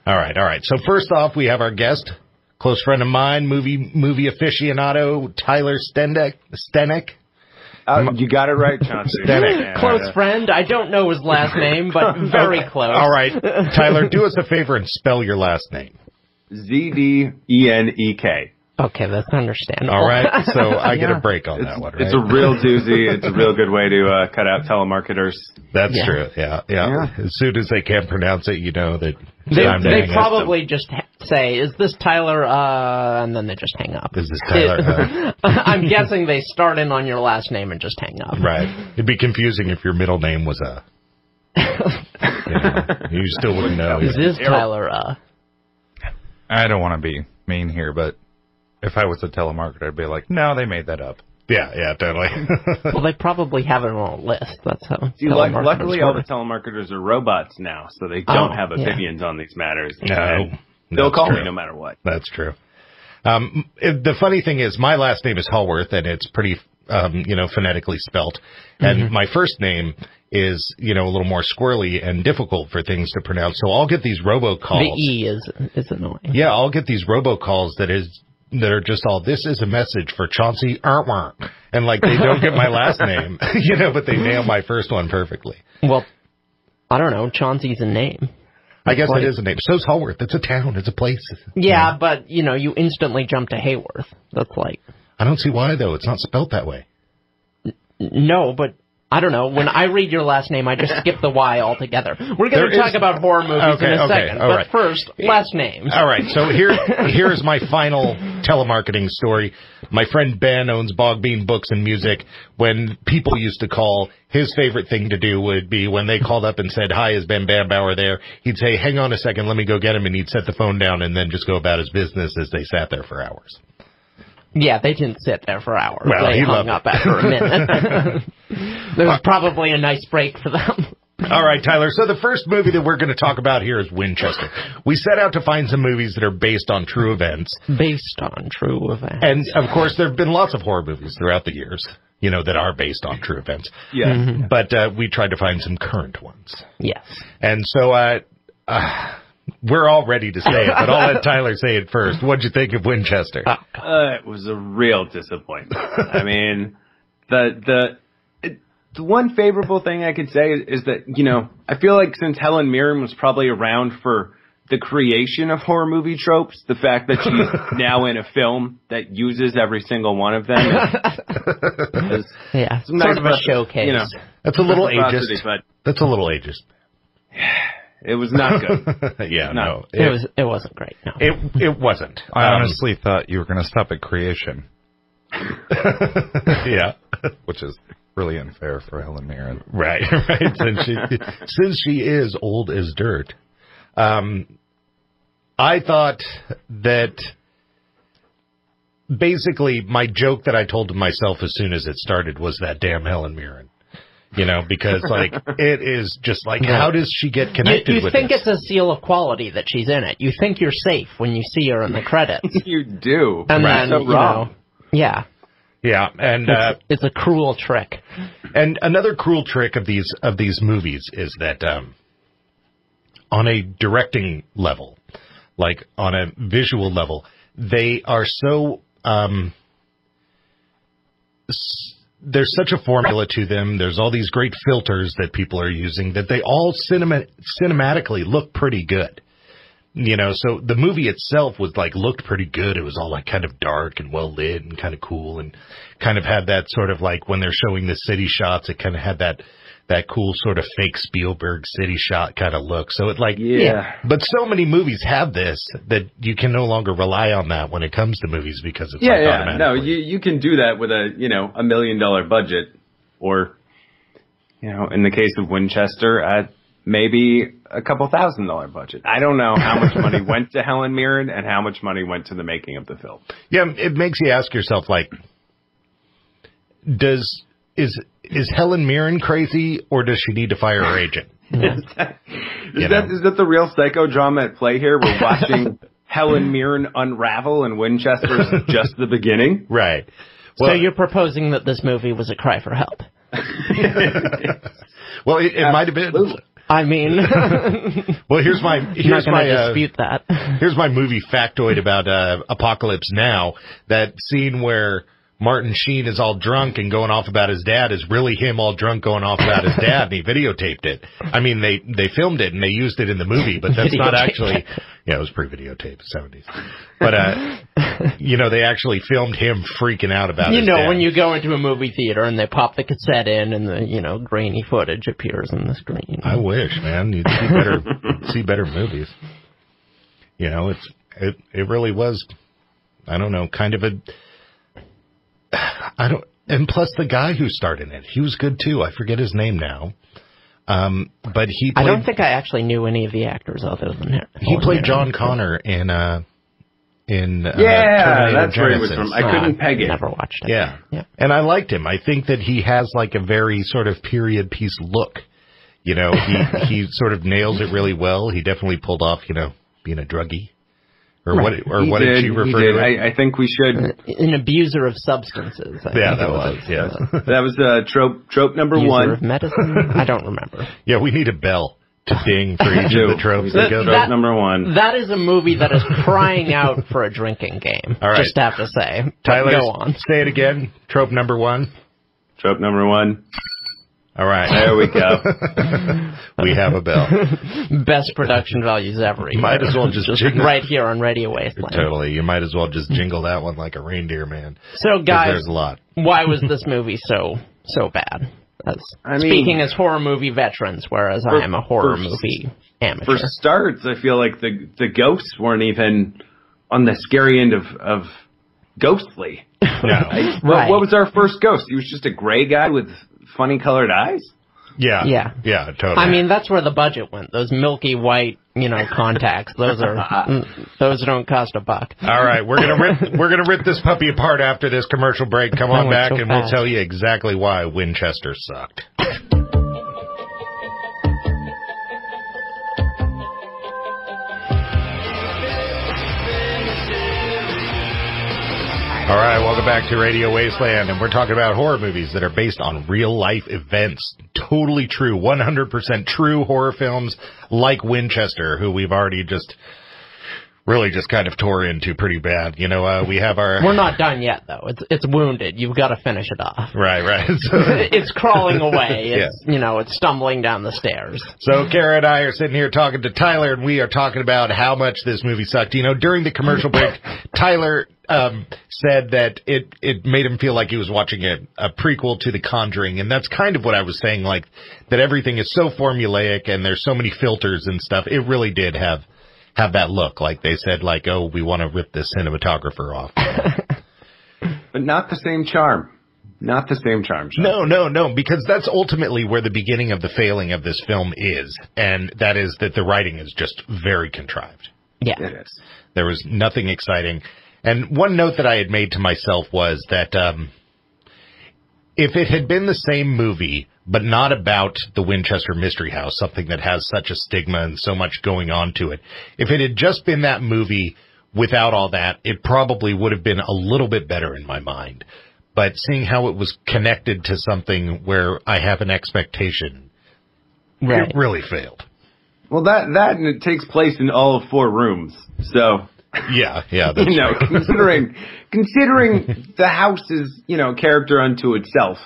All right. So first off, we have our guest, close friend of mine, movie aficionado, Tyler Stenek. You got it right, Chauncey. Close friend. I don't know his last name, but very close. All right. Tyler, do us a favor and spell your last name. Zdenek. Okay, that's understandable. All right, so I get a break on that one, right? It's a real doozy. It's a real good way to cut out telemarketers. That's true, yeah. As soon as they can't pronounce it, you know that they probably just say, is this Tyler, and then they just hang up. Is this Tyler? I'm guessing they start in on your last name and just hang up. Right. It'd be confusing if your middle name was you still wouldn't know. Is this Tyler, I don't want to be mean here, but if I was a telemarketer, I'd be like, no, they made that up. Yeah, totally. Well, they probably have it on a list. That's how. Luckily, all the telemarketers are robots now, so they don't have opinions on these matters. No, they'll call me no matter what. That's true. The funny thing is, my last name is Hallworth, and it's pretty, phonetically spelt. And my first name is, a little more squirrely and difficult for things to pronounce. So I'll get these robocalls. The E is annoying. Yeah, I'll get these robocalls that are just all, this is a message for Chauncey, and like they don't get my last name, but they nail my first one perfectly. Well, I don't know. Chauncey's a name. I guess it is a name. So's Hallworth. It's a town. It's a place. Yeah, but, you instantly jump to Hayworth. That's like... I don't see why, though. It's not spelled that way. No, but... I don't know. When I read your last name, I just skip the Y altogether. We're going to talk about horror movies in a second. But first, last names. All right. So here's my final telemarketing story. My friend Ben owns Bog Bean Books and Music. When people used to call, his favorite thing to do would be when they called up and said, hi, is Ben Bambauer there? He'd say, hang on a second, let me go get him. And he'd set the phone down and then just go about his business as they sat there for hours. Yeah, they didn't sit there for hours. Well, they hung up after a minute. There was probably a nice break for them. All right, Tyler. So the first movie that we're going to talk about here is Winchester. We set out to find some movies that are based on true events. Based on true events. And, of course, there have been lots of horror movies throughout the years, that are based on true events. Yeah. Mm-hmm. But we tried to find some current ones. Yes. And so we're all ready to say it, but I'll let Tyler say it first. What'd you think of Winchester? It was a real disappointment. I mean, the one favorable thing I could say is that, I feel like since Helen Mirren was probably around for the creation of horror movie tropes, the fact that she's now in a film that uses every single one of them is sort of a showcase. That's a little ageist. But that's a little ageist. It was not good. Yeah, no. It wasn't great. No. It wasn't. I honestly thought you were going to stop at creation. Yeah. Which is really unfair for Helen Mirren. Right. Since she is old as dirt. I thought that basically my joke that I told to myself as soon as it started was that damn Helen Mirren. Because, it is just how does she get connected with You think this? it's a seal of quality that she's in it. You think you're safe when you see her in the credits. You do. And then, so wrong. Yeah. Yeah, and it's a cruel trick. And another cruel trick of these movies is that on a directing level, like on a visual level, they are so there's such a formula to them. There's all these great filters that people are using that they all cinematically look pretty good. So the movie itself was looked pretty good. It was all kind of dark and well lit and kind of cool and kind of had that sort of when they're showing the city shots, it kind of had that cool sort of fake Spielberg city shot kind of look. So but so many movies have this that you can no longer rely on that when it comes to movies because it's automatic. No, you can do that with a $1 million budget or, in the case of Winchester, maybe a couple $1,000 budget. I don't know how much money went to Helen Mirren and how much money went to the making of the film. Yeah, it makes you ask yourself, is Helen Mirren crazy, or does she need to fire her agent? Is that the real psychodrama at play here? We're watching Helen Mirren unravel, and Winchester's just the beginning? Right. Well, so you're proposing that this movie was a cry for help? Well, it might have been. I mean, well, here's my dispute that. Here's my movie factoid about Apocalypse Now. That scene where Martin Sheen is all drunk and going off about his dad is really him all drunk going off about his dad, and he videotaped it. I mean, they filmed it and they used it in the movie, but that's not actually. Yeah, it was pre-videotaped, 70s. But they actually filmed him freaking out about his dad. When you go into a movie theater and they pop the cassette in and the grainy footage appears on the screen. I wish, man, you'd see better movies. It really was. I don't know, kind of a. And plus the guy who starred in it, he was good too. I forget his name now. But he played, I don't think I actually knew any of the actors other than him. He played John Connor in that's Terminator where he was from. I couldn't peg it. Never watched it. Yeah. And I liked him. I think that he has like a very sort of period piece look. He sort of nails it really well. He definitely pulled off, being a druggie. Or right. What did she refer to it? I think we should. An abuser of substances. I think that was it. Yeah. That was trope number abuser one. Of medicine? I don't remember. Yeah, we need a bell to ding for each of the tropes. Trope number one. That is a movie that is crying out for a drinking game. All right. Just have to say. Tyler, go on. Say it again. Trope number one. Trope number one. All right. There we go. We have a bell. Best production values ever. You might as well just jingle. Right here on Radio Wasteland. Totally. You might as well just jingle that one like a reindeer, man. So, guys, there's a lot. Why was this movie so bad? Speaking as horror movie veterans, whereas I am a horror movie amateur. For starts, I feel like the ghosts weren't even on the scary end of ghostly. No. What was our first ghost? He was just a gray guy with funny colored eyes? Yeah, totally. I mean, that's where the budget went. Those milky white, contacts. Those don't cost a buck. All right, we're gonna rip this puppy apart after this commercial break. Come on back, and we'll tell you exactly why Winchester sucked. All right, welcome back to Radio Wasteland, and we're talking about horror movies that are based on real-life events. Totally true, 100% true horror films like Winchester, who we've already just kind of tore into pretty bad. We have our... We're not done yet, though. It's wounded. You've got to finish it off. Right. It's crawling away. It's, it's stumbling down the stairs. So Kara and I are sitting here talking to Tyler, and we are talking about how much this movie sucked. During the commercial break, Tyler... said that it made him feel like he was watching a prequel to The Conjuring, and that's kind of what I was saying, like, that everything is so formulaic and there's so many filters and stuff. It really did have that look, like they said, like, oh, we want to rip this cinematographer off. But not the same charm. Not the same charm. No, because that's ultimately where the beginning of the failing of this film is, and that is that the writing is just very contrived. Yeah. It is. There was nothing exciting. And one note that I had made to myself was that if it had been the same movie, but not about the Winchester Mystery House, something that has such a stigma and so much going on to it, if it had just been that movie without all that, it probably would have been a little bit better in my mind. But seeing how it was connected to something where I have an expectation, it really failed. Well, that and it takes place in all of 4 rooms, so... Yeah, that's right. Considering the house is, character unto itself,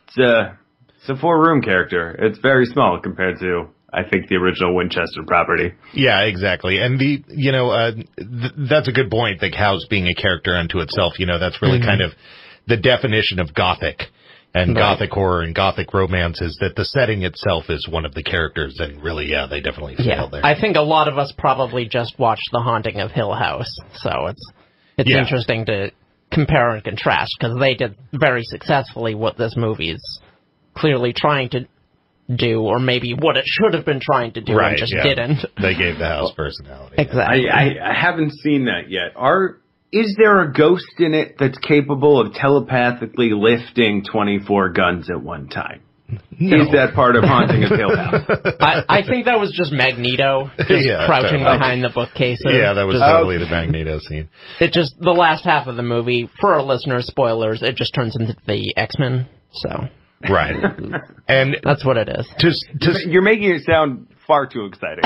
it's a 4-room character. It's very small compared to, I think, the original Winchester property. Yeah, exactly. And that's a good point, the house being a character unto itself. That's really kind of the definition of Gothic and Gothic horror and Gothic romance, is that the setting itself is one of the characters, and really, they definitely failed there. I think a lot of us probably just watched The Haunting of Hill House, so it's interesting to compare and contrast, because they did very successfully what this movie is clearly trying to do, or maybe what it should have been trying to do and just didn't. They gave the house personality. Exactly. I haven't seen that yet. Is there a ghost in it that's capable of telepathically lifting 24 guns at one time? No. Is that part of Haunting of Hill House? I think that was just Magneto, crouching behind the bookcases. Yeah, that was totally the Magneto scene. It just, the last half of the movie, for our listeners, spoilers, it just turns into the X-Men, so... Right. And that's what it is. You're making it sound far too exciting.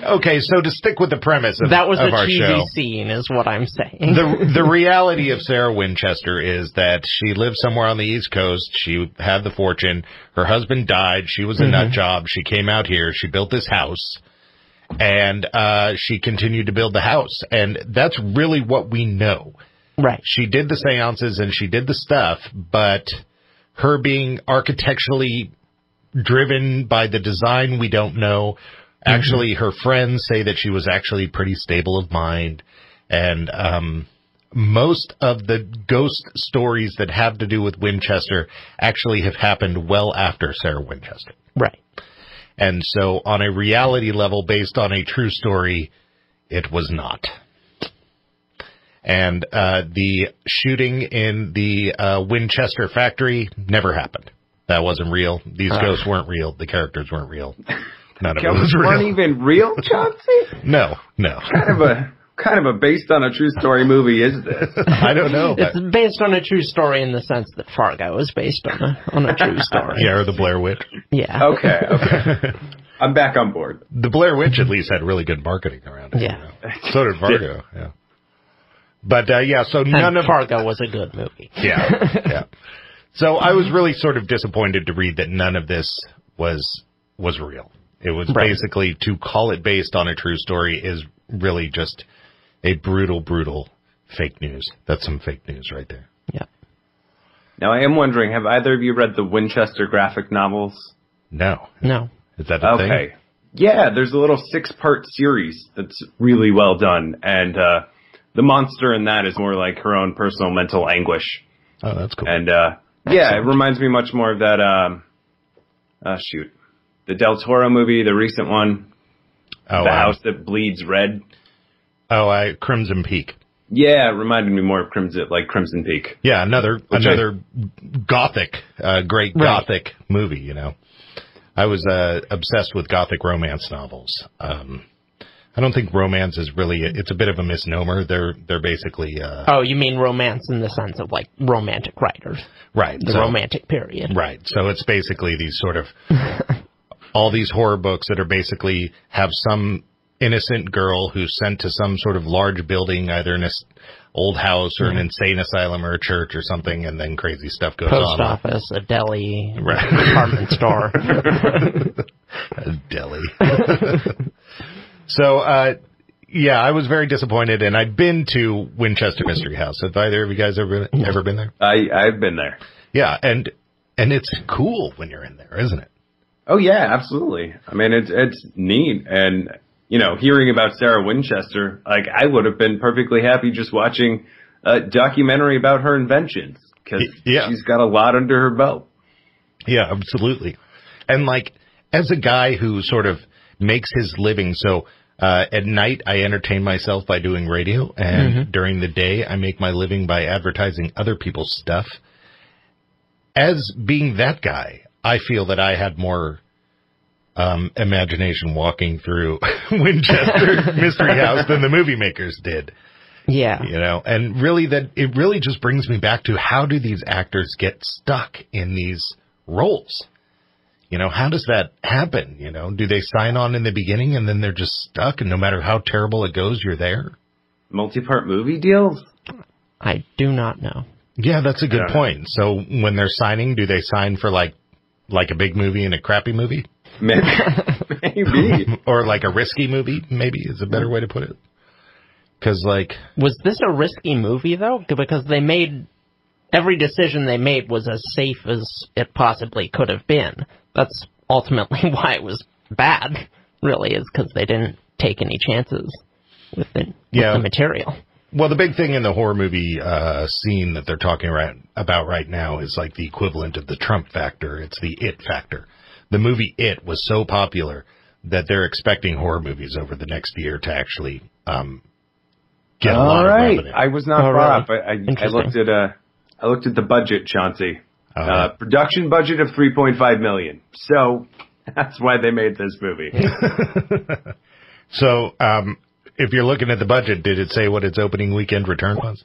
Okay, so to stick with the premise of that was of a our cheesy show, scene, is what I'm saying. the reality of Sarah Winchester is that she lived somewhere on the East Coast. She had the fortune. Her husband died. She was a nut job. She came out here. She built this house, and she continued to build the house. And that's really what we know. Right. She did the seances and she did the stuff, but her being architecturally driven by the design, we don't know. Actually, her friends say that she was actually pretty stable of mind. And most of the ghost stories that have to do with Winchester actually have happened well after Sarah Winchester. Right. And so on a reality level, based on a true story, it was not. And the shooting in the Winchester factory never happened. That wasn't real. These ghosts weren't real. The characters weren't real. None of it was real. Weren't even real, Chauncey? No. Kind of a based on a true story movie is this? I don't know. It's based on a true story in the sense that Fargo is based on a true story. Yeah, or the Blair Witch. Yeah. Okay. I'm back on board. The Blair Witch at least had really good marketing around it. Yeah. You know? So did Fargo. Yeah. But so none of Fargo was a good movie. Yeah. So I was really sort of disappointed to read that none of this was real. It was basically, to call it based on a true story is really just a brutal fake news. That's some fake news right there. Yeah. Now, I am wondering, have either of you read the Winchester graphic novels? No. Is that a thing? Okay. Yeah, there's a little 6-part series that's really well done, and the monster in that is more like her own personal mental anguish. Oh, that's cool. And, it reminds me much more of that, the Del Toro movie, the recent one. Oh, The House That Bleeds Red. Oh, Crimson Peak. Yeah, it reminded me more of Crimson Peak. Yeah, another gothic, great gothic movie, you know. I was obsessed with gothic romance novels. I don't think romance is really, it's a bit of a misnomer. They're basically... oh, you mean romance in the sense of, like, romantic writers. Right. The romantic period. Right. So it's basically these sort of, all these horror books that are basically have some innocent girl who's sent to some sort of large building, either in an old house or an insane asylum or a church or something, and then crazy stuff goes on. Post office, a deli, department store. A deli. So, I was very disappointed, and I'd been to Winchester Mystery House. Have either of you guys ever been there? I've been there. Yeah, and it's cool when you're in there, isn't it? Oh, yeah, absolutely. I mean, it's neat, and, you know, hearing about Sarah Winchester, like, I would have been perfectly happy just watching a documentary about her inventions, because she's got a lot under her belt. Yeah, absolutely. And, like, as a guy who sort of makes his living, so... at night, I entertain myself by doing radio, and during the day, I make my living by advertising other people's stuff. As being that guy, I feel that I had more imagination walking through Winchester Mystery House than the movie makers did. Yeah. You know, and really it really just brings me back to, how do these actors get stuck in these roles? You know, how does that happen? You know, do they sign on in the beginning and then they're just stuck, and no matter how terrible it goes, you're there? Multi-part movie deals? I do not know. Yeah, that's a good point. So when they're signing, do they sign for like a big movie and a crappy movie? Maybe. Or like a risky movie, maybe is a better way to put it. Because was this a risky movie though? Because every decision they made was as safe as it possibly could have been. That's ultimately why it was bad, really, is because they didn't take any chances with the material. Well, the big thing in the horror movie scene that they're talking about right now is like the equivalent of the Trump factor. It's the It factor. The movie It was so popular that they're expecting horror movies over the next year to actually get a lot of revenue. I was not brought up. I looked at the budget, Chauncey. Production budget of $3.5 million. So that's why they made this movie. So, if you're looking at the budget, did it say what its opening weekend return was?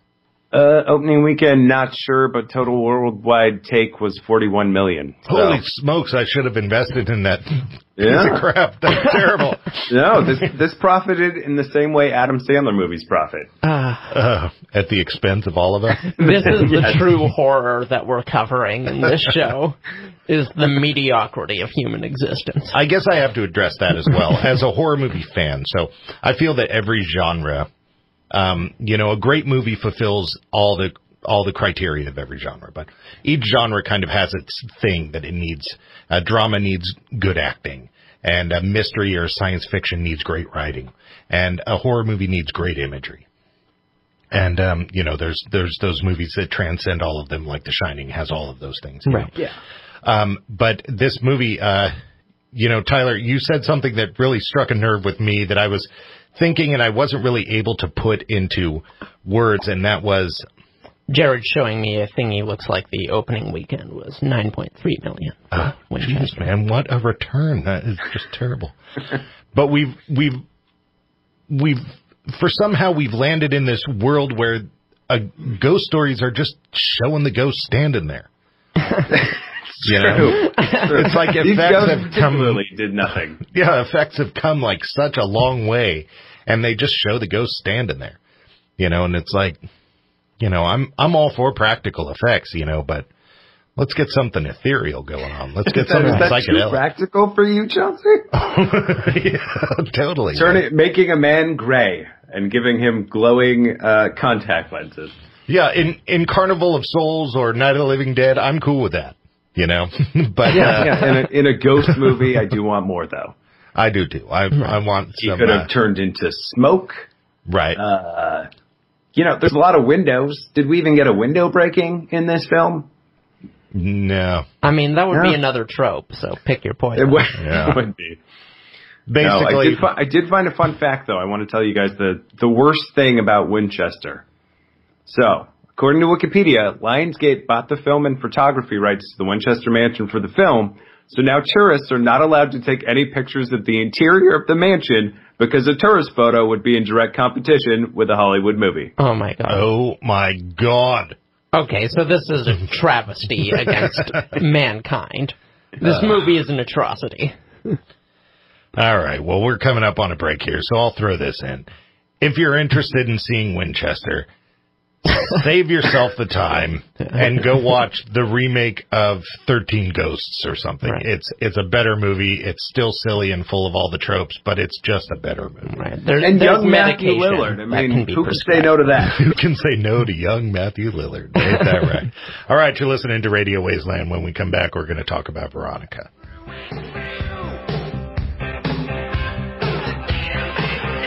Opening weekend, not sure, but total worldwide take was 41 million. So. Holy smokes, I should have invested in that piece of crap. That's terrible. No, this profited in the same way Adam Sandler movies profit. At the expense of all of us? This is the true horror that we're covering in this show, is the mediocrity of human existence. I guess I have to address that as well, as a horror movie fan. So I feel that every genre... a great movie fulfills all the criteria of every genre, but each genre kind of has its thing that it needs. Drama needs good acting, and a mystery or science fiction needs great writing, and a horror movie needs great imagery. And, there's those movies that transcend all of them, like The Shining has all of those things. Right. Yeah. But this movie, Tyler, you said something that really struck a nerve with me that I was thinking and I wasn't really able to put into words, and that was... Jared's showing me a thingy looks like the opening weekend was 9.3 million. Jeez, man, what a return. That is just terrible. But we've somehow landed in this world where ghost stories are just showing the ghost standing there. It's like effects have come... did nothing. Yeah, effects have come like such a long way, and they just show the ghost standing there. And it's like, I'm all for practical effects, but let's get something ethereal going on. Let's get something psychedelic. Too practical for you, Chauncey? Yeah, totally. Making a man gray and giving him glowing contact lenses. Yeah, in Carnival of Souls or Night of the Living Dead, I'm cool with that. But in a ghost movie, I do want more though. I do too. I want. He could have turned into smoke. Right. There's a lot of windows. Did we even get a window breaking in this film? No. I mean, that would be another trope. So pick your poison. It would be. Basically, I did find a fun fact though. I want to tell you guys the worst thing about Winchester. So. According to Wikipedia, Lionsgate bought the film and photography rights to the Winchester Mansion for the film, so now tourists are not allowed to take any pictures of the interior of the mansion because a tourist photo would be in direct competition with a Hollywood movie. Oh, my God. Oh, my God. Okay, so this is a travesty against mankind. This movie is an atrocity. All right, well, we're coming up on a break here, so I'll throw this in. If you're interested in seeing Winchester... save yourself the time and go watch the remake of 13 Ghosts or something. Right. It's a better movie. It's still silly and full of all the tropes, but it's just a better movie. Right. And young Matthew Lillard. I mean, who can say no to that? Who can say no to young Matthew Lillard? Ain't that right? All right, you're listening to Radio Wasteland. When we come back, we're going to talk about Verónica.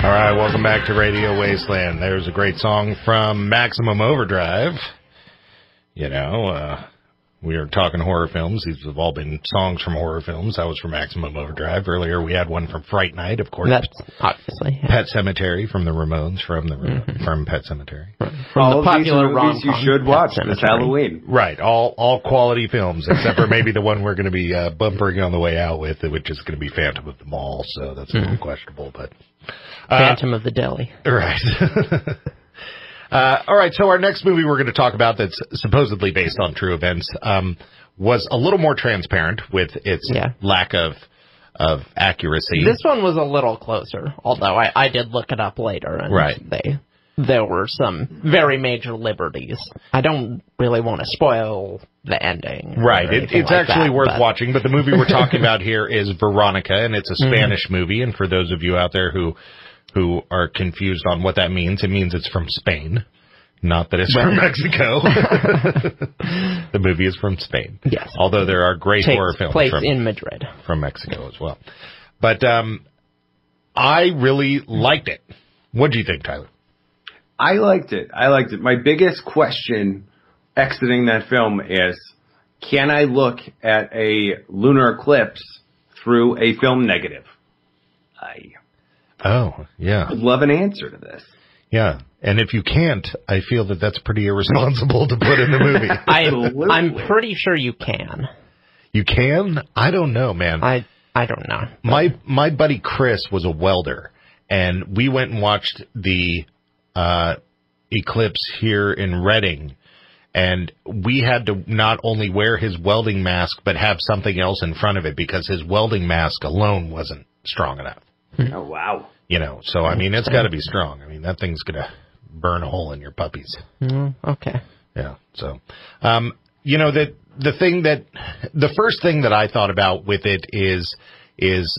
All right, welcome back to Radio Wasteland. There's a great song from Maximum Overdrive. We were talking horror films. These have all been songs from horror films. That was from Maximum Overdrive. Earlier, we had one from Fright Night, of course. That's obviously. Pet Sematary from the Ramones, from Pet Sematary. Right. From all the popular movies you should watch this Halloween. Right, all quality films, except for maybe the one we're going to be bumpering on the way out with, which is going to be Phantom of the Mall, so that's a little questionable, but... Phantom of the Deli. Right. All right, so our next movie we're going to talk about that's supposedly based on true events was a little more transparent with its lack of accuracy. This one was a little closer, although I did look it up later, and there were some very major liberties. I don't really want to spoil the ending. Right, it's actually worth watching, but the movie we're talking about here is Verónica, and it's a Spanish movie, and for those of you out there who are confused on what that means, it means it's from Spain. Not that it's from Mexico. The movie is from Spain. Yes. Although there are great horror films in Madrid. From Mexico as well. But I really liked it. What do you think, Tyler? I liked it. My biggest question exiting that film is, can I look at a lunar eclipse through a film negative? Oh, yeah. I'd love an answer to this. Yeah, and if you can't, I feel that that's pretty irresponsible to put in the movie. I'm pretty sure you can. You can? I don't know, man. I don't know. My buddy Chris was a welder, and we went and watched the eclipse here in Reading, and we had to not only wear his welding mask, but have something else in front of it because his welding mask alone wasn't strong enough. Oh, wow. So, I mean, it's got to be strong. I mean, that thing's going to burn a hole in your puppies. Okay. Yeah, so, the first thing that I thought about with it is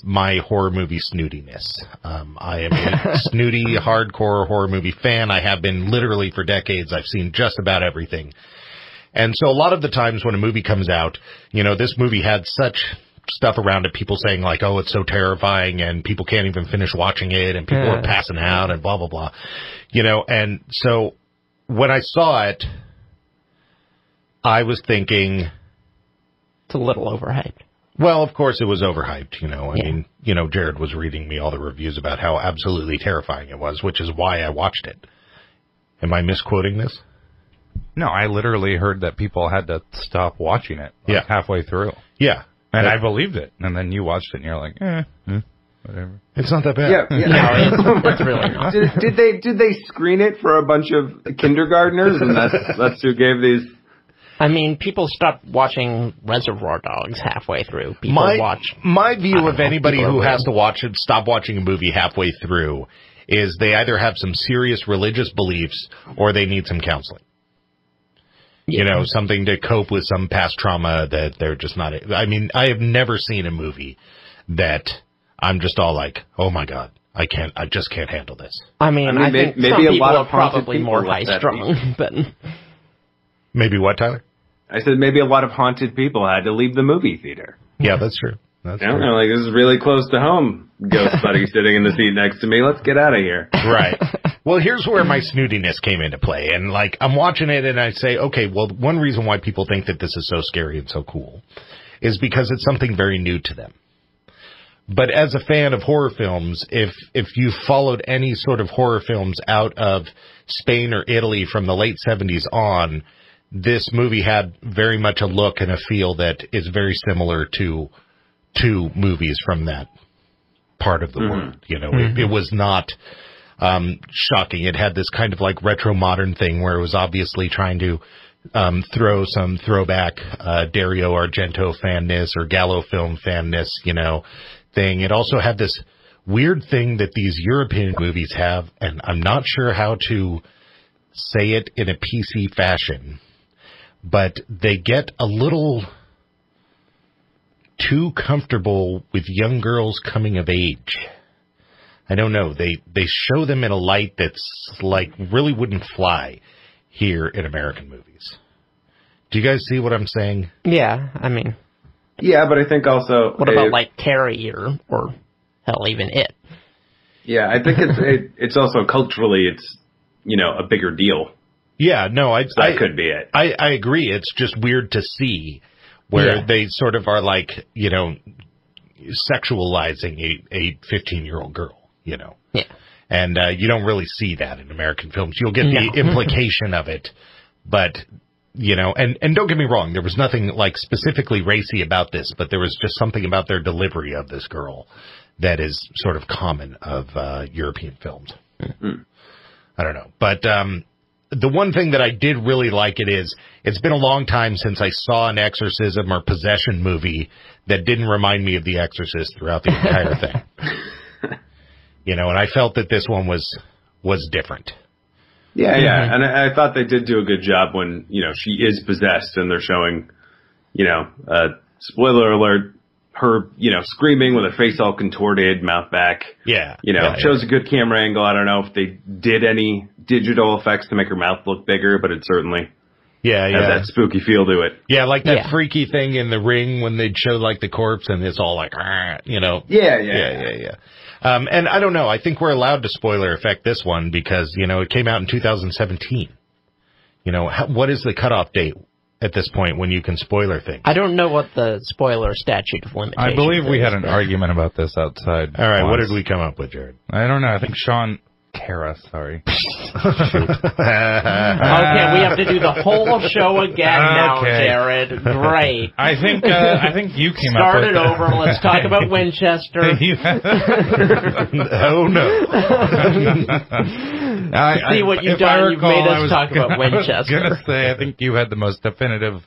my horror movie snootiness. I am a snooty, hardcore horror movie fan. I have been literally for decades. I've seen just about everything. And so a lot of the times when a movie comes out, this movie had such stuff around it, people saying like, oh, it's so terrifying and people can't even finish watching it and people are passing out and blah, blah, blah. And so when I saw it, I was thinking... It's a little overhyped. Well, of course it was overhyped, I mean, Jared was reading me all the reviews about how absolutely terrifying it was, which is why I watched it. Am I misquoting this? No, I literally heard that people had to stop watching it halfway through. Yeah. And I believed it. And then you watched it and you're like, whatever. It's not that bad. Yeah. No, it's really not. Did they screen it for a bunch of kindergartners and that's who gave these... I mean, people stopped watching Reservoir Dogs halfway through. My view of anybody who has to stop watching a movie halfway through is they either have some serious religious beliefs or they need some counseling. Yeah. Something to cope with some past trauma that they're just not... I mean, I have never seen a movie that I'm just all like, oh my God, I just can't handle this. I mean, I think maybe some a people lot are of haunted probably people more let that high-strung, but... Maybe what, Tyler? I said maybe a lot of haunted people had to leave the movie theater. Yeah, that's true. That's true. Like, this is really close to home. Ghost buddy sitting in the seat next to me. Let's get out of here. Right. Well, here's where my snootiness came into play. And, I'm watching it and I say, okay, well, one reason why people think that this is so scary and so cool is because it's something very new to them. But as a fan of horror films, if you followed any sort of horror films out of Spain or Italy from the late 70s on, this movie had very much a look and a feel that is very similar to movies from that part of the world. It was not shocking. It had this kind of retro modern thing where it was obviously trying to throw some throwback Dario Argento fanness or Gallo film fanness, thing. It also had this weird thing that these European movies have, and I'm not sure how to say it in a PC fashion, but they get a little too comfortable with young girls coming of age. I don't know. They show them in a light that's really wouldn't fly here in American movies. Do you guys see what I'm saying? Yeah, I mean... Yeah, but I think also... What about, Carrie or hell, even It? Yeah, I think it's also culturally, it's, a bigger deal. Yeah, no, that could be it. I agree. It's just weird to see where they sort of are sexualizing a 15-year-old girl, Yeah. And you don't really see that in American films. You'll get the implication of it, but, and don't get me wrong, there was nothing specifically racy about this, but there was just something about their delivery of this girl that is sort of common of European films. Mm-hmm. I don't know. But the one thing that I did really like it's been a long time since I saw an exorcism or possession movie that didn't remind me of The Exorcist throughout the entire thing. And I felt that this one was different. Yeah, yeah. And I thought they did do a good job when, she is possessed and they're showing, spoiler alert, her, screaming with her face all contorted, mouth back. Yeah. Shows a good camera angle. I don't know if they did any digital effects to make her mouth look bigger, but it certainly has that spooky feel to it. Yeah, that freaky thing in the ring when they'd show the corpse and it's all Yeah. And I don't know. I think we're allowed to spoiler affect this one because, it came out in 2017. What is the cutoff date at this point when you can spoiler things? I don't know what the spoiler statute of limitations I believe we had an argument about this outside. All right, what did we come up with, Jared? I don't know. I think Sean Terra, sorry. Okay, we have to do the whole show again now, Jared. Great. I think you came Start up with it over. Let's talk about Winchester. Oh, no. See what you've done. You've made us talk about Winchester. I was going to say, I think you had the most definitive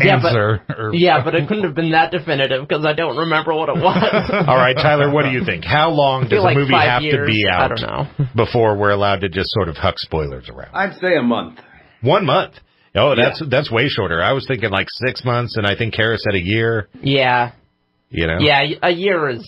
answer. Or, but it couldn't have been that definitive because I don't remember what it was. All right, Tyler, what do you think? How long does a movie have to be out I don't know. before we're allowed to just sort of huck spoilers around? I'd say a month. 1 month? Oh, that's way shorter. I was thinking like 6 months, and I think Kara said a year. Yeah. You know? Yeah, a year is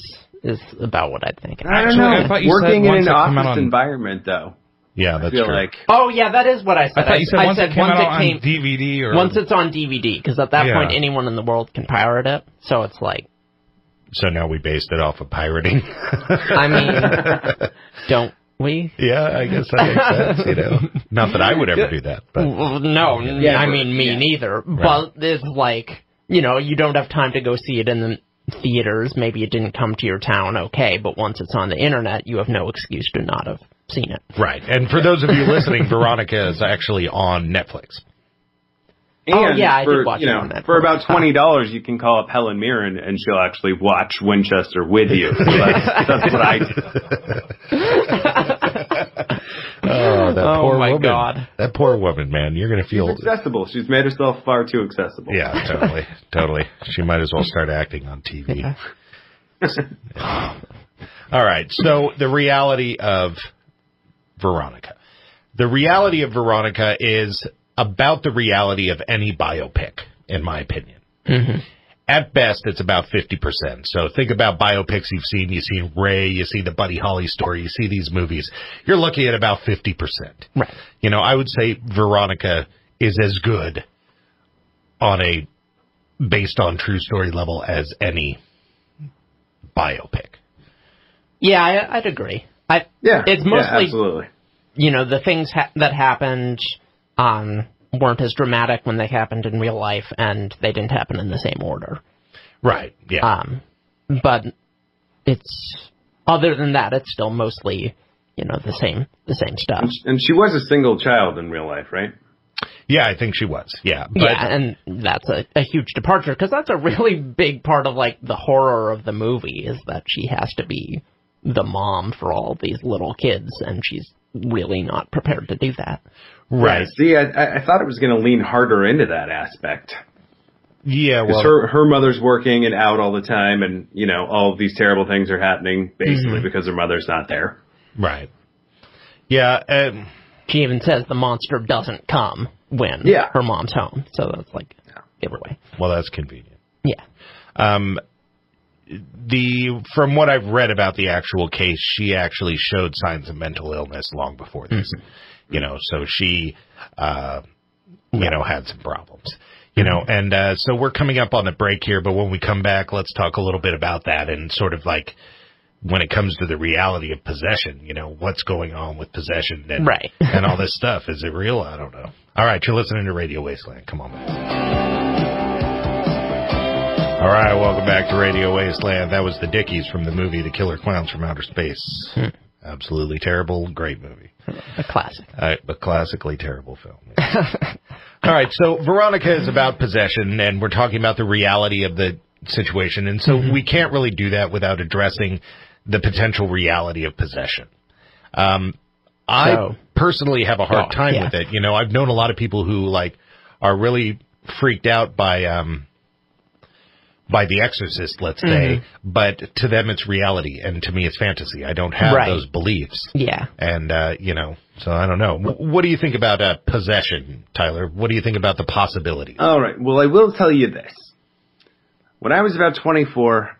about what I think. I don't know. Working in an office environment, though. Yeah, that's true. Like... Oh, yeah, that is what I said. I thought you said once it came out on DVD. Or... Once it's on DVD, because at that point, anyone in the world can pirate it. So it's like... So now we based it off of pirating. I mean, don't we? Yeah, I guess that makes sense, you know. Not that I would ever do that. But no, I mean, me neither. Right. But it's like, you know, you don't have time to go see it in the theaters. Maybe it didn't come to your town, okay. But once it's on the internet, you have no excuse to not have seen it. Right. And for those of you listening, Verónica is actually on Netflix. And I did watch it on Netflix. For about $20, you can call up Helen Mirren, and she'll actually watch Winchester with you. So that's what I do. Poor woman. God. That poor woman, man. You're going to feel... She's accessible. She's made herself far too accessible. Yeah, totally. She might as well start acting on TV. Yeah. All right, so the reality of Verónica. The reality of Verónica is about the reality of any biopic, in my opinion. Mm-hmm. At best, it's about 50%. So think about biopics you've seen. You've seen Ray, you see the Buddy Holly story, you see these movies. You're looking at about 50%. Right. You know, I would say Verónica is as good on a based on true story level as any biopic. Yeah, I'd agree. It's mostly, absolutely. You know, the things that happened weren't as dramatic when they happened in real life, and they didn't happen in the same order. Right, yeah. But it's, other than that, it's still mostly, you know, the same stuff. And she was a single child in real life, right? Yeah, I think she was, yeah. But, yeah, and that's a huge departure, because that's a really big part of, like, the horror of the movie, is that she has to be the mom for all these little kids, and she's really not prepared to do that. Right. See, I thought it was going to lean harder into that aspect. Yeah, well... her mother's working and out all the time, and, you know, all of these terrible things are happening, basically, because her mother's not there. Right. Yeah, she even says the monster doesn't come when her mom's home, so that's like, giveaway. Well, that's convenient. Yeah. From what I've read about the actual case, she actually showed signs of mental illness long before this. Mm-hmm. You know, so she, had some problems. You know, and so we're coming up on the break here, but when we come back, let's talk a little bit about that and sort of like when it comes to the reality of possession, you know, what's going on with possession and, and all this stuff. Is it real? I don't know. All right, you're listening to Radio Wasteland. Come on back. All right, welcome back to Radio Wasteland. That was the Dickies from the movie The Killer Clowns from Outer Space. Absolutely terrible, great movie. A classic. A classically terrible film. Yeah. All right, so Verónica is about possession, and we're talking about the reality of the situation, and so we can't really do that without addressing the potential reality of possession. I personally have a hard time with it. You know, I've known a lot of people who, like, are really freaked out by The Exorcist, let's say, but to them it's reality, and to me it's fantasy. I don't have those beliefs. Yeah. And, so I don't know. What do you think about possession, Tyler? What do you think about the possibilities? All right. Well, I will tell you this. When I was about 24,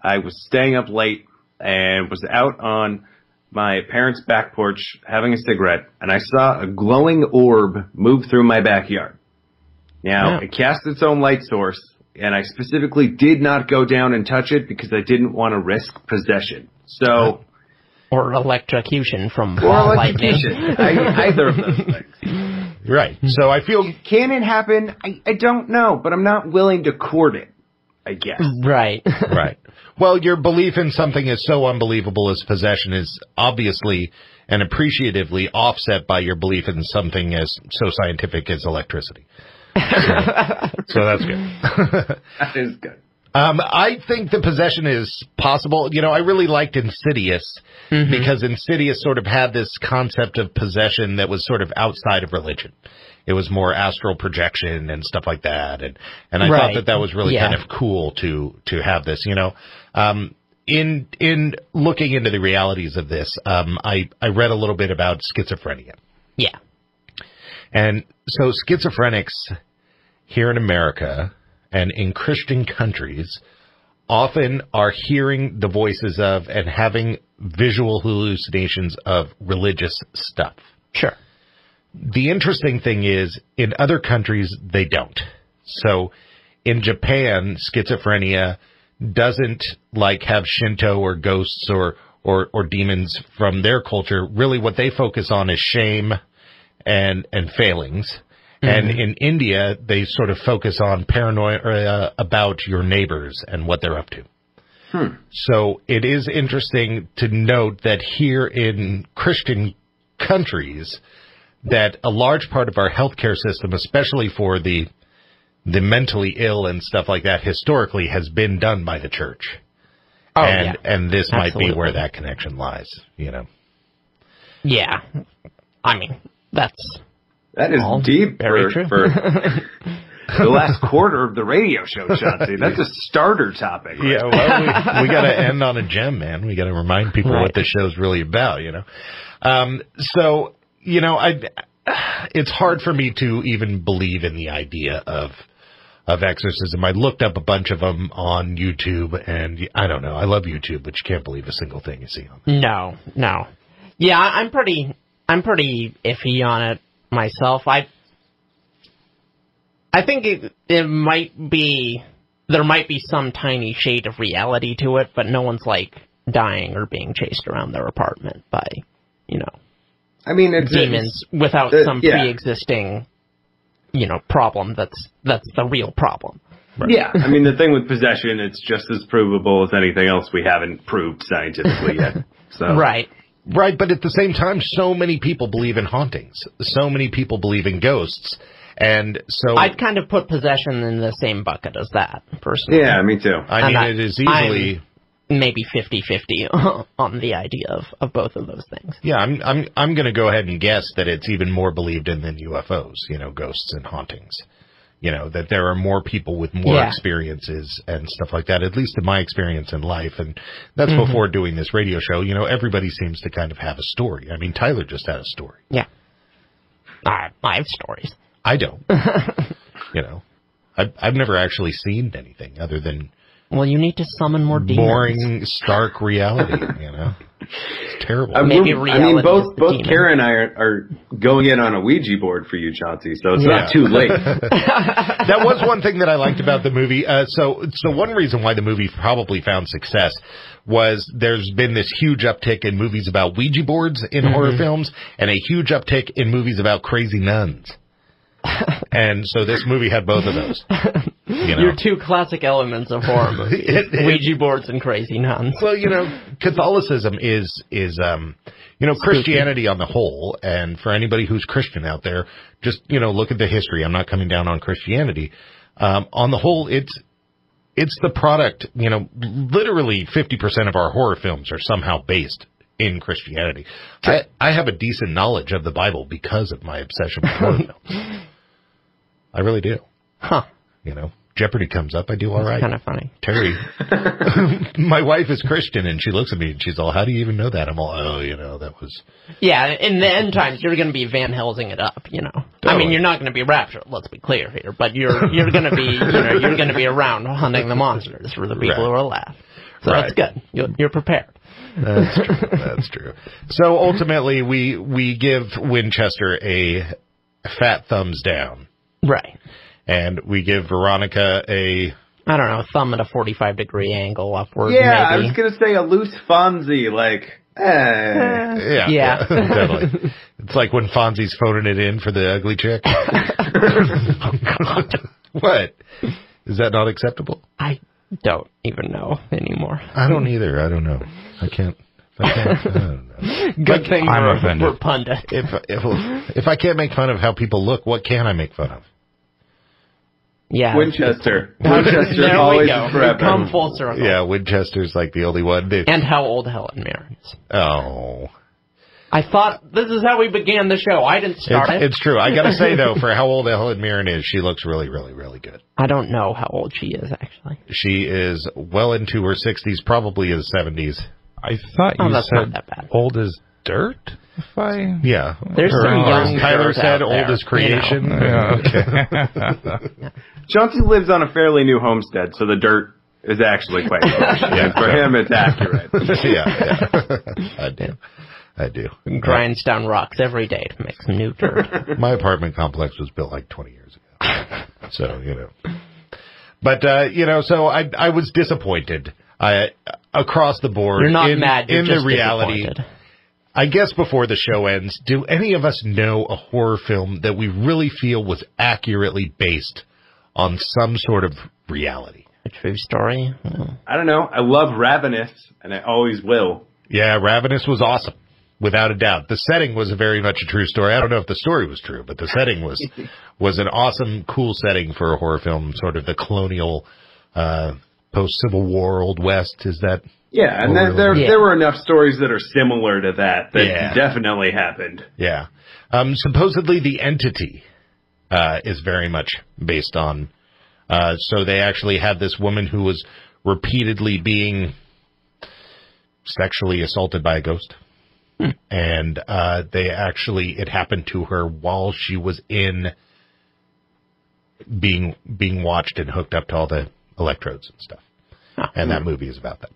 I was staying up late and was out on my parents' back porch having a cigarette, and I saw a glowing orb move through my backyard. Now, it cast its own light source, and I specifically did not go down and touch it because I didn't want to risk possession. So, or electrocution from lightning. Either of those things. Right. So I feel... Can it happen? I don't know, but I'm not willing to court it, I guess. Right. Right. Well, your belief in something is so unbelievable as possession is obviously and appreciatively offset by your belief in something as so scientific as electricity. So that's good. That is good. I think the possession is possible. You know, I really liked Insidious because Insidious sort of had this concept of possession that was sort of outside of religion. It was more astral projection and stuff like that. And I thought that was really kind of cool to have this, you know. In looking into the realities of this, I read a little bit about schizophrenia. Yeah. And so schizophrenics here in America and in Christian countries often are hearing the voices of and having visual hallucinations of religious stuff. Sure. The interesting thing is, in other countries, they don't. So in Japan, schizophrenia doesn't like have Shinto or ghosts or demons from their culture. Really what they focus on is shame and failings. And in India, they sort of focus on paranoia about your neighbors and what they're up to. So it is interesting to note that here in Christian countries, that a large part of our healthcare system, especially for the mentally ill and stuff like that, historically has been done by the church. And this might be where that connection lies, you know. Yeah. I mean, that is deep very true. for the last quarter of the radio show, Chauncey. That's a starter topic. Right? Yeah, well, we got to end on a gem, man. We got to remind people what this show's really about, you know. So, you know, it's hard for me to even believe in the idea of exorcism. I looked up a bunch of them on YouTube, and I don't know. I love YouTube, but you can't believe a single thing you see on there. No. Yeah, I'm pretty iffy on it myself. I think it might be, there might be some tiny shade of reality to it, but no one's like dying or being chased around their apartment by, you know, I mean, it's demons without some pre-existing, you know, problem that's the real problem. Right. Yeah, I mean, the thing with possession, it's just as provable as anything else we haven't proved scientifically yet. So. Right, but at the same time, so many people believe in hauntings. So many people believe in ghosts. And so I'd kind of put possession in the same bucket as that, personally. Yeah, me too. I mean, it is easily... maybe 50-50 on the idea of both of those things. Yeah, I'm going to go ahead and guess that it's even more believed in than UFOs, you know, ghosts and hauntings. You know, that there are more people with more experiences and stuff like that, at least in my experience in life. And that's before doing this radio show. You know, everybody seems to kind of have a story. I mean, Tyler just had a story. Yeah. I have stories. I don't. You know, I've never actually seen anything other than... Well, you need to summon more demons. Boring, stark reality, you know. It's terrible. Both Kara and I are going in on a Ouija board for you, Chauncey, so it's not too late. That was one thing that I liked about the movie. So one reason why the movie probably found success was there's been this huge uptick in movies about Ouija boards in horror films and a huge uptick in movies about crazy nuns. And so this movie had both of those. You know? Your two classic elements of horror movies, Ouija boards and crazy nuns. Well, you know, Catholicism is you know, Christianity on the whole, and for anybody who's Christian out there, just, you know, look at the history. I'm not coming down on Christianity. On the whole, it's the product, you know, literally 50% of our horror films are somehow based in Christianity. I have a decent knowledge of the Bible because of my obsession with horror films. I really do. Huh. You know, Jeopardy comes up, I do all right. Kind of funny. Terry, my wife is Christian, and she looks at me and she's all, how do you even know that? I'm all, oh, you know, that was... Yeah, in the end times, you're going to be Van Helsing it up, you know. Totally. I mean, you're not going to be raptured, let's be clear here, but you're going to be, you know, you're going to be around hunting the monsters for the people who are left. So that's good. You're prepared. That's true. That's true. So ultimately, we give Winchester a fat thumbs down. Right. And we give Verónica a... I don't know, thumb at a 45-degree angle upward, maybe. I was going to say a loose Fonzie, like, Yeah, definitely. It's like when Fonzie's phoning it in for the ugly chick. Oh, God. What? Is that not acceptable? don't even know anymore. I don't either. I don't know. I can't. I don't know. Good thing we're pundits. If I can't make fun of how people look, what can I make fun of? Yeah, Winchester. Winchester always and forever. Come full circle. Yeah, Winchester's like the only one. And how old Helen Mirren is. Oh. I thought this is how we began the show. I didn't start it. It's true. I got to say, though, for how old Helen Mirren is, she looks really, really, really good. I don't know how old she is, actually. She is well into her 60s, probably in the 70s. I thought you that's said not that bad. Old as dirt? Yeah. There's some young Tyler said out old there, as creation. You know. Yeah, okay. Chauncey lives on a fairly new homestead, so the dirt is actually quite close. And for him, it's accurate. Yeah. I do. Grinds down rocks every day to make some new dirt. My apartment complex was built like 20 years ago. So, you know. But, you know, so I was disappointed. Across the board. You're not mad, you're in just the reality. I guess before the show ends, do any of us know a horror film that we really feel was accurately based on some sort of reality? A true story? I don't know. I love Ravenous, and I always will. Yeah, Ravenous was awesome, without a doubt. The setting was very much a true story. I don't know if the story was true, but the setting was an awesome, cool setting for a horror film, sort of the colonial, post-Civil War Old West. Is that? Yeah, and there were enough stories that are similar to that definitely happened. Yeah. Supposedly the Entity is very much based on... so they actually had this woman who was repeatedly being sexually assaulted by a ghost. And it happened to her while she was in being watched and hooked up to all the electrodes and stuff. And that movie is about that.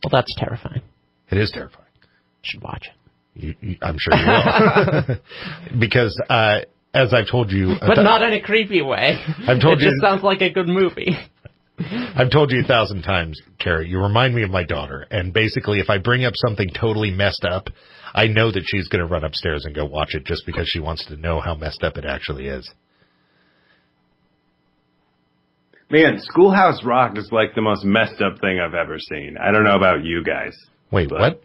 Well, that's terrifying. It is terrifying. You should watch it. I'm sure you will. Because, as I've told you... But not in a creepy way. It just sounds like a good movie. I've told you 1,000 times, Carrie, you remind me of my daughter. And basically, if I bring up something totally messed up, I know that she's going to run upstairs and go watch it just because she wants to know how messed up it actually is. Man, Schoolhouse Rock is like the most messed up thing I've ever seen. I don't know about you guys. Wait, what?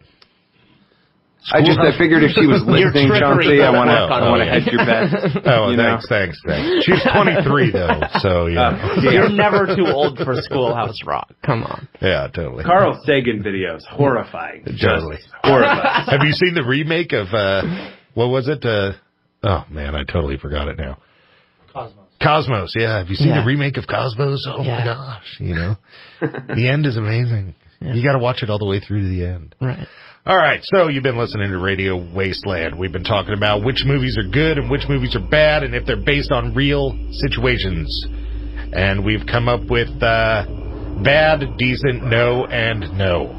I figured if she was listening, Chauncey, I want to hedge your bet. Oh, thanks. She's 23 though, so yeah. You're never too old for Schoolhouse Rock. Come on. Yeah, totally. Carl Sagan videos, horrifying. Totally. Horrifying. Have you seen the remake of what was it? Oh man, I totally forgot it now. Cosmos, yeah. Have you seen the remake of Cosmos? Oh my gosh, you know. The end is amazing. Yeah. You got to watch it all the way through to the end. Right. All right, so you've been listening to Radio Wasteland. We've been talking about which movies are good and which movies are bad and if they're based on real situations. And we've come up with bad, decent, no, and no.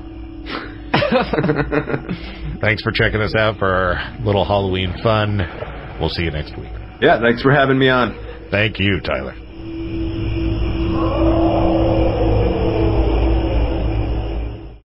Thanks for checking us out for our little Halloween fun. We'll see you next week. Yeah, thanks for having me on. Thank you, Tyler.